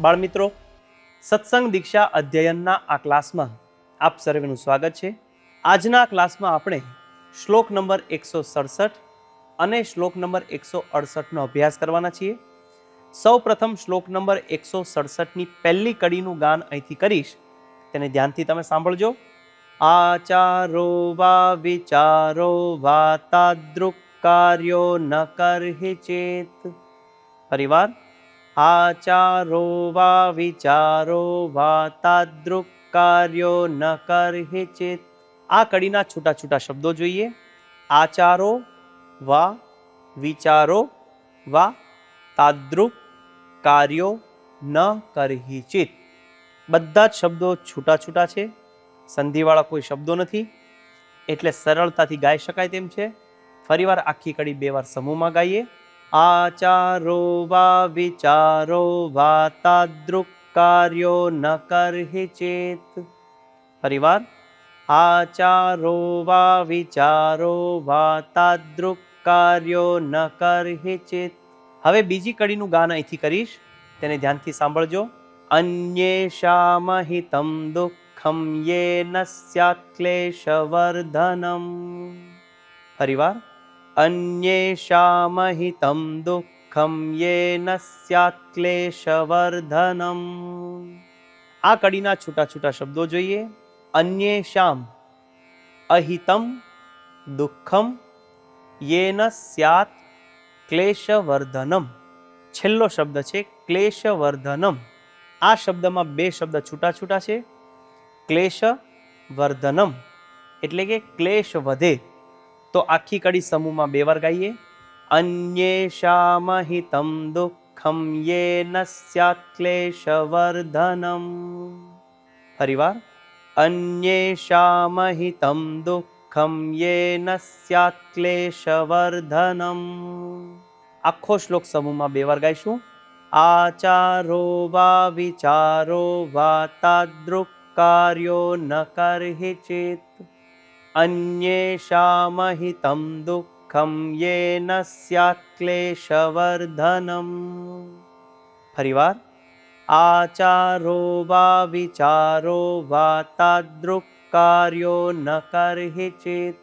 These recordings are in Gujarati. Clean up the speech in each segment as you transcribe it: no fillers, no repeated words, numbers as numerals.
બાળમિત્રો, સત્સંગ દીક્ષા અધ્યયનના આ ક્લાસમાં આપ સર્વેનું સ્વાગત છે. આજના ક્લાસમાં આપણે શ્લોક નંબર 167 અને શ્લોક નંબર 168નો અભ્યાસ કરવાના છીએ. સૌ પ્રથમ શ્લોક નંબર 167ની પહેલી કડીનું ગાન અહીંથી કરીશ, તેને ધ્યાનથી તમે સાંભળજો. આચારો વા વિચારો વા તાદૃક કાર્યો ન કરહિ ચેત. ફરીવાર, આચારો વા વિચારો વા તાદૃક કાર્યો ન કરહિ ચેત. આ કડીના છૂટા છૂટા શબ્દો જોઈએ. આચારો વા વિચારો વા તાદૃક કાર્યો ન કરહિ ચેત. બધા જ શબ્દો છૂટા છૂટા છે, સંધિવાળા કોઈ શબ્દો નથી, એટલે સરળતાથી ગાઈ શકાય તેમ છે. ફરીવાર આખી કડી 2 વાર સમૂહમાં ગાઈએ. આચારો વા વિચારો વા તાદૃક કાર્યો ન કરહિ ચેત. ફરીવાર, આચારો વા વિચારો વા તાદૃક કાર્યો ન કરહિ ચેત. હવે બીજી કડીનું ગાન અહીંથી કરીશ, તેને ધ્યાનથી સાંભળજો. અન્યેષામ હિતમ દુઃખમ યેન સ્યાત્ ક્લેશવર્ધનમ. ફરીવાર, અન્યેષામ હિતમ દુઃખમ યેન સ્યાત્ ક્લેશવર્ધનમ. આ કડીના છૂટા છૂટા શબ્દો જોઈએ. અન્યેષામ અહિતમ દુઃખમ યેન સ્યાત્ ક્લેશવર્ધનમ. છેલ્લો શબ્દ છે ક્લેશવર્ધનમ. આ શબ્દમાં 2 શબ્દ છૂટા છૂટા છે. ક્લેશવર્ધનમ એટલે કે ક્લેશ વધે. તો આખી કડી સમૂહમાં 2 વાર ગાઈએ. અન્યેષામ હિતમ દુઃખમ યેન સ્યાત્ ક્લેશવર્ધનમ. ફરીવાર, અન્યેષામ હિતમ દુઃખમ યેન સ્યાત્ ક્લેશવર્ધનમ. આખો શ્લોક સમૂહમાં 2 વાર ગાઈશું. આચારો વા વિચારો વા તાદૃક કાર્યો ન કરહિ ચેત. અન્યેષામ હિતમ દુઃખમ યેન સ્યાત્ ક્લેશવર્ધનમ. ફરીવાર, આચારો વા વિચારો વા તાદૃક કાર્યો ન કરહિ ચેત.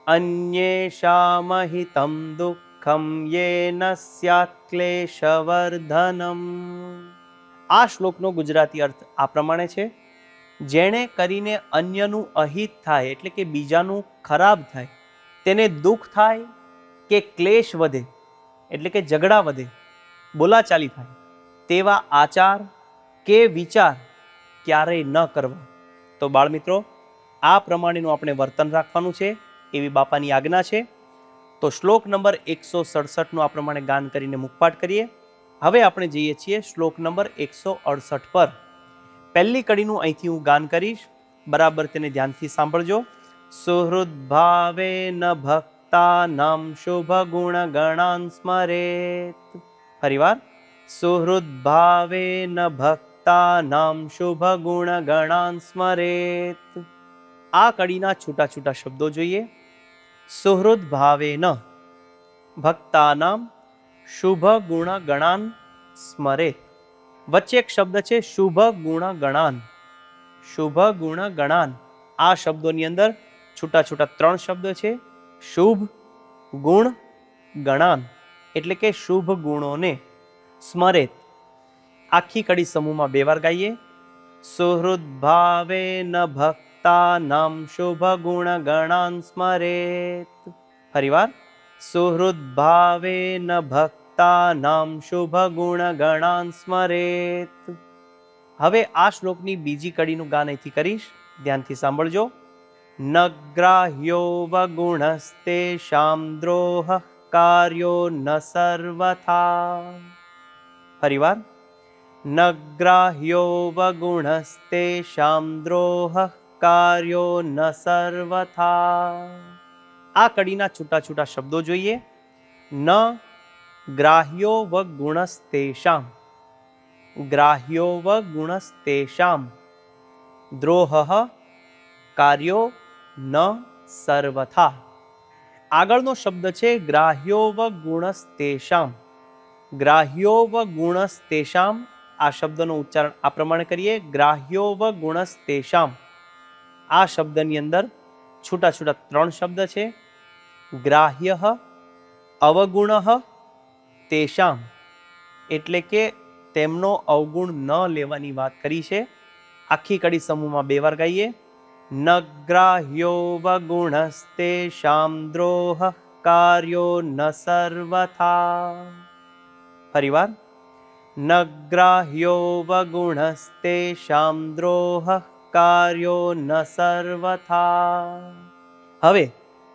અન્યેષામ હિતમ દુઃખમ યેન સ્યાત્ ક્લેશવર્ધનમ. આ શ્લોકનો ગુજરાતી અર્થ આ પ્રમાણે છે. જેણે કરીને અન્યનું અહિત થાય એટલે કે બીજાનું ખરાબ થાય, તેને દુઃખ થાય કે ક્લેશ વધે એટલે કે ઝઘડા વધે, બોલાચાલી થાય, તેવા આચાર કે વિચાર ક્યારેય ન કરવા. તો બાળમિત્રો, આ પ્રમાણેનું આપણે વર્તન રાખવાનું છે, એવી બાપાની આજ્ઞા છે. તો શ્લોક નંબર 167નું આ પ્રમાણે ગાન કરીને મુખપાઠ કરીએ. હવે આપણે જઈએ છીએ શ્લોક નંબર 168 પર. પહેલી કડીનું અહીંથી હું ગાન કરીશ, બરાબર તેને ધ્યાનથી સાંભળજો. સુહૃદ ભાવેન ભક્તાનામ શુભ ગુણ ગણાન સ્મરેત. ફરીવાર, સુહૃદ ભાવેન ભક્તાનામ શુભ ગુણ ગણાન સ્મરેત. આ કડીના છૂટા છૂટા શબ્દો જોઈએ. સુહૃદ ભાવેન ભક્તાનામ શુભ ગુણ ગણાન સ્મરેત. વચ્ચે એક શબ્દ છે શુભ ગુણ ગણાન. શુભ ગુણ ગણાન. આ શબ્દોની અંદર છૂટા છૂટા 3 શબ્દ છે. શુભ ગુણ ગણાન એટલે કે શુભ ગુણોને. સ્મરેત. આખી કડી સમૂહમાં 2 વાર ગાઈએ. સુહૃદ ભાવેન ભક્તાનામ શુભ ગુણ ગણાન સ્મરેત. ફરીવાર, સુહૃદ ભાવેન ભક્તાનામ શુભ ગુણ ગણાન સ્મરેત. હવે આ શ્લોકની બીજી કડીનું ગાન અહીંથી કરીશ, ધ્યાનથી સાંભળજો. ન ગ્રાહ્યો વગુણસ્તેષાં દ્રોહ કાર્યો ન સર્વથા. ફરીવાર, ન ગ્રાહ્યો વગુણસ્તેષાં દ્રોહ કાર્યો ન સર્વથા. આ કડીના છૂટા છૂટા શબ્દો જોઈએ. ન ગ્રાહ્યો વગુણસ્તેષાં. ગ્રાહ્યો વગુણસ્તેષાં દ્રોહ કાર્યો ન સર્વથા. આગળનો શબ્દ છે ગ્રાહ્યો વગુણસ્તેષાં. ગ્રાહ્યો વગુણસ્તેષાં આ શબ્દનો ઉચ્ચારણ આ પ્રમાણે કરીએ, ગ્રાહ્યોવ ગુણસ્તેષામ. આ શબ્દની અંદર છૂટા છૂટા 3 શબ્દ છે. ગ્રાહ્ય, અવગુણ, તેષામ, એટલે કે તેમનો અવગુણ ન લેવાની વાત કરી છે. આખી કડી સમૂહમાં 2 વાર ગાઈએ. ન ગ્રાહ્યો વગુણસ્તેષામ દ્રોહ કાર્યો ન સર્વથા. ફરીવાર. ન ગ્રાહ્યો વગુણસ્તેષામ દ્રોહ કાર્યો ન સર્વથા. હવે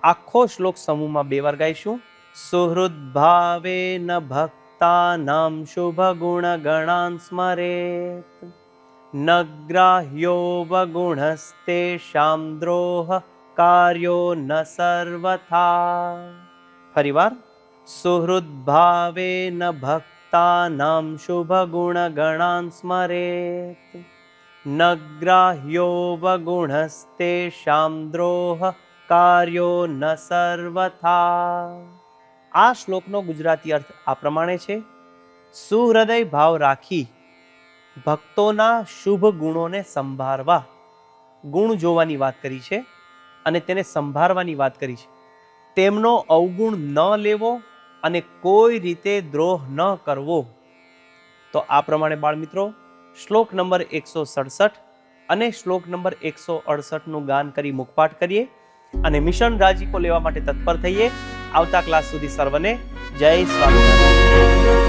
આખો શ્લોક સમૂહમાં 2 વાર ગાઈશું. સુહૃદ ભાવેન ભક્તાનામ શુભ ગુણ ગણાન સ્મરેત. ન ગ્રાહ્યો વગુણસ્તેષામ દ્રોહ કાર્યો ન સર્વથા. ફરીવાર. સુહૃદ ભાવેન ભક્તાનામ શુભ ગુણ ગણાન સ્મરેત. ન ગ્રાહ્યો વગુણસ્તેષામ દ્રોહ કાર્યો ન સર્વથા. આ શ્લોકનો ગુજરાતી અર્થ આ પ્રમાણે છે. સુહૃદય ભાવ રાખી ભક્તોના શુભ ગુણોને સંભાળવા. ગુણ જોવાની વાત કરી છે અને તેને સંભાળવાની વાત કરી છે. તેમનો અવગુણ ન લેવો અને કોઈ રીતે દ્રોહ ન કરવો. તો આ પ્રમાણે બાળમિત્રો શ્લોક નંબર 167 અને શ્લોક નંબર 168 નું ગાન કરી મુખપાઠ કરીએ અને મિશન રાજીપો લેવા માટે તત્પર થઈએ. આવતા ક્લાસ સુધી સર્વને જય સ્વામિનારાયણ.